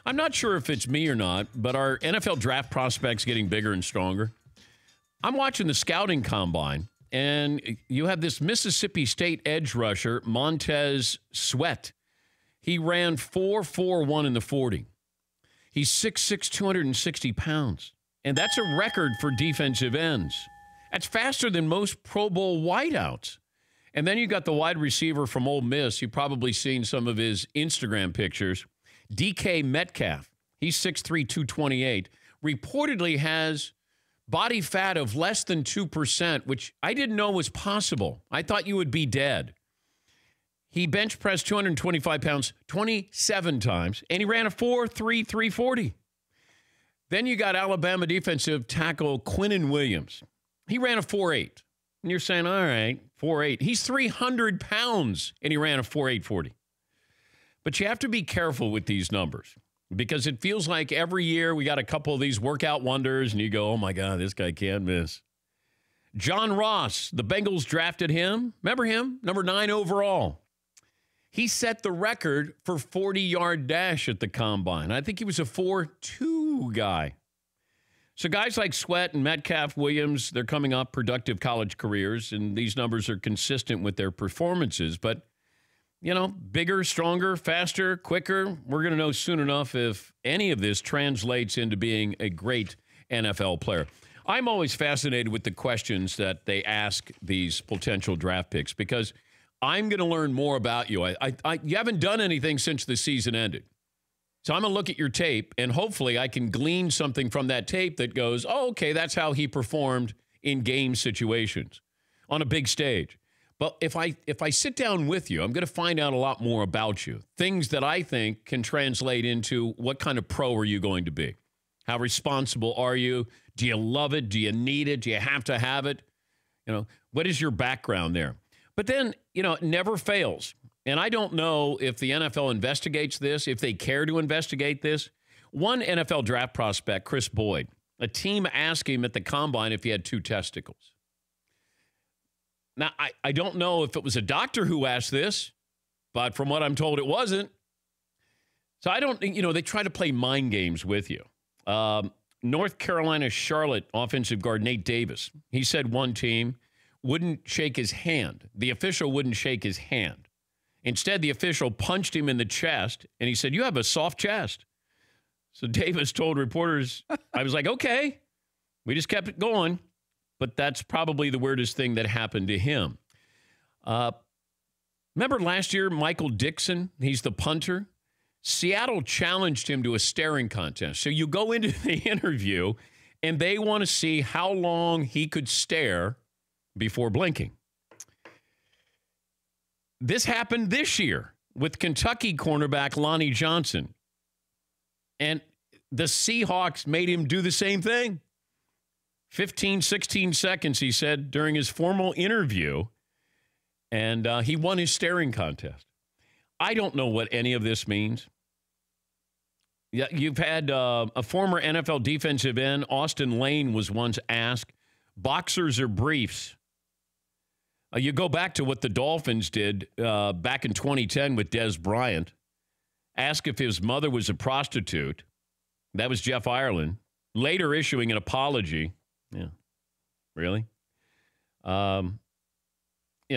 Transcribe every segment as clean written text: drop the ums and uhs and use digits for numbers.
I'm not sure if it's me or not, but our NFL draft prospects getting bigger and stronger. I'm watching the scouting combine, and you have this Mississippi State edge rusher, Montez Sweat. He ran 4.41 in the 40. He's 6'6", 260 pounds. And that's a record for defensive ends. That's faster than most Pro Bowl wideouts. And then you got the wide receiver from Ole Miss. You've probably seen some of his Instagram pictures. DK Metcalf. He's 6'3", 228. Reportedly has body fat of less than 2%, which I didn't know was possible. I thought you would be dead. He bench pressed 225 pounds 27 times, and he ran a 4.3, 340. Then you got Alabama defensive tackle Quinnen Williams. He ran a 4.8. And you're saying, all right, 4.8. He's 300 pounds, and he ran a 4.840. But you have to be careful with these numbers because it feels like every year we got a couple of these workout wonders, and you go, oh, my God, this guy can't miss. John Ross, the Bengals drafted him. Remember him? Number 9 overall. He set the record for 40-yard dash at the combine. I think he was a 4.2 guy. So guys like Sweat and Metcalf, Williams, they're coming up productive college careers, and these numbers are consistent with their performances. But, you know, bigger, stronger, faster, quicker, we're going to know soon enough if any of this translates into being a great NFL player. I'm always fascinated with the questions that they ask these potential draft picks because I'm going to learn more about you. You haven't done anything since the season ended. So I'm going to look at your tape, and hopefully I can glean something from that tape that goes, oh, okay, that's how he performed in game situations on a big stage. But if I sit down with you, I'm going to find out a lot more about you, things that I think can translate into what kind of pro are you going to be? How responsible are you? Do you love it? Do you need it? Do you have to have it? You know, what is your background there? But then, you know, it never fails. And I don't know if the NFL investigates this, if they care to investigate this. One NFL draft prospect, Chris Boyd, a team asked him at the combine if he had 2 testicles. Now, I don't know if it was a doctor who asked this, but from what I'm told, it wasn't. So I don't, you know, they try to play mind games with you. North Carolina Charlotte offensive guard Nate Davis, he said one team wouldn't shake his hand. The official wouldn't shake his hand. Instead, the official punched him in the chest, and he said, you have a soft chest. So Davis told reporters, I was like, okay. We just kept it going. But that's probably the weirdest thing that happened to him. Remember last year, Michael Dixon? He's the punter. Seattle challenged him to a staring contest. So you go into the interview, and they want to see how long he could stare before blinking. This happened this year with Kentucky cornerback Lonnie Johnson. And the Seahawks made him do the same thing. 15, 16 seconds, he said, during his formal interview. And he won his staring contest. I don't know what any of this means. Yeah, you've had a former NFL defensive end, Austin Lane, was once asked, boxers or briefs? You go back to what the Dolphins did back in 2010 with Des Bryant. Ask if his mother was a prostitute. That was Jeff Ireland. Later issuing an apology. Yeah. Really? Yeah,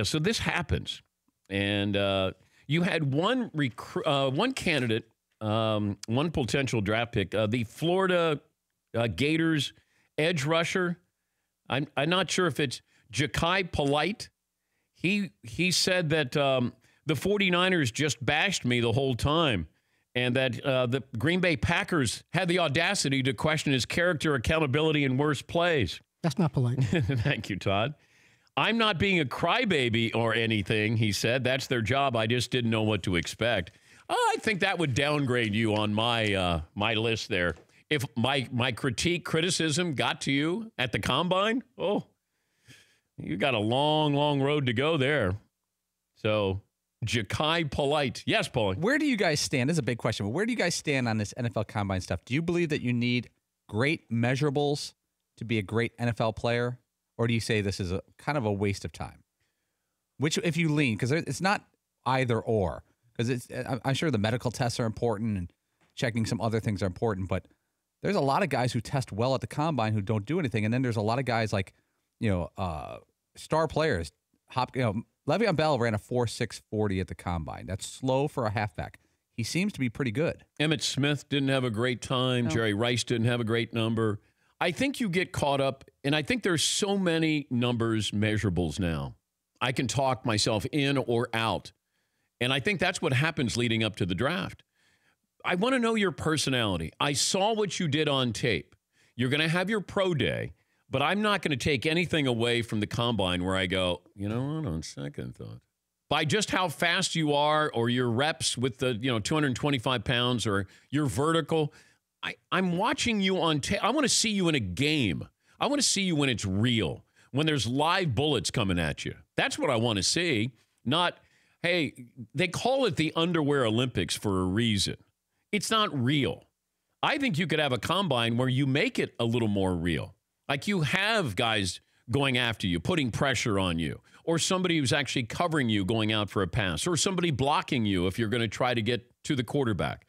so this happens. And you had one candidate, one potential draft pick, the Florida Gators edge rusher. I'm not sure if it's Ja'Kai Polite. He said that the 49ers just bashed me the whole time and that the Green Bay Packers had the audacity to question his character, accountability, and worst plays. That's not polite. Thank you, Todd. I'm not being a crybaby or anything, he said. That's their job. I just didn't know what to expect. Oh, I think that would downgrade you on my my list there. If my criticism got to you at the combine, oh, you got a long, long road to go there. So, Ja'Kai Polite. Yes, Paulie. Where do you guys stand? This is a big question, but where do you guys stand on this NFL Combine stuff? Do you believe that you need great measurables to be a great NFL player? Or do you say this is a kind of a waste of time? Which, if you lean, because it's not either or. Because I'm sure the medical tests are important, and checking some other things are important. But there's a lot of guys who test well at the combine who don't do anything. And then there's a lot of guys like, star players. Le'Veon Bell ran a 4.640 at the combine. That's slow for a halfback. He seems to be pretty good. Emmitt Smith didn't have a great time. No. Jerry Rice didn't have a great number. I think you get caught up, and I think there's so many numbers, measurables now. I can talk myself in or out. And I think that's what happens leading up to the draft. I want to know your personality. I saw what you did on tape. You're going to have your pro day, but I'm not going to take anything away from the combine where I go, you know what, on second thought. By just how fast you are or your reps with the 225 pounds or your vertical, I'm watching you on tape. I want to see you in a game. I want to see you when it's real, when there's live bullets coming at you. That's what I want to see, not, hey, they call it the Underwear Olympics for a reason. It's not real. I think you could have a combine where you make it a little more real. Like you have guys going after you, putting pressure on you, or somebody who's actually covering you going out for a pass, or somebody blocking you if you're going to try to get to the quarterback.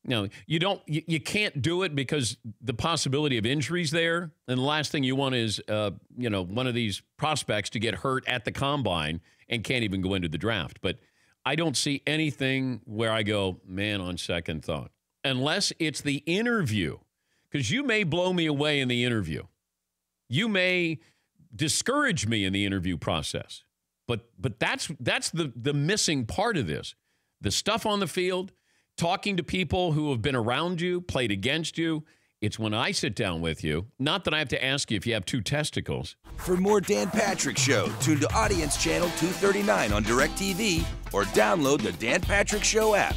No, you can't do it because the possibility of injuries there. And the last thing you want is, one of these prospects to get hurt at the combine and can't even go into the draft. But I don't see anything where I go, man, on second thought, unless it's the interview, because you may blow me away in the interview. You may discourage me in the interview process. But that's the missing part of this. The stuff on the field, talking to people who have been around you, played against you. It's when I sit down with you, not that I have to ask you if you have two testicles. For more Dan Patrick Show, tune to Audience Channel 239 on DirecTV or download the Dan Patrick Show app.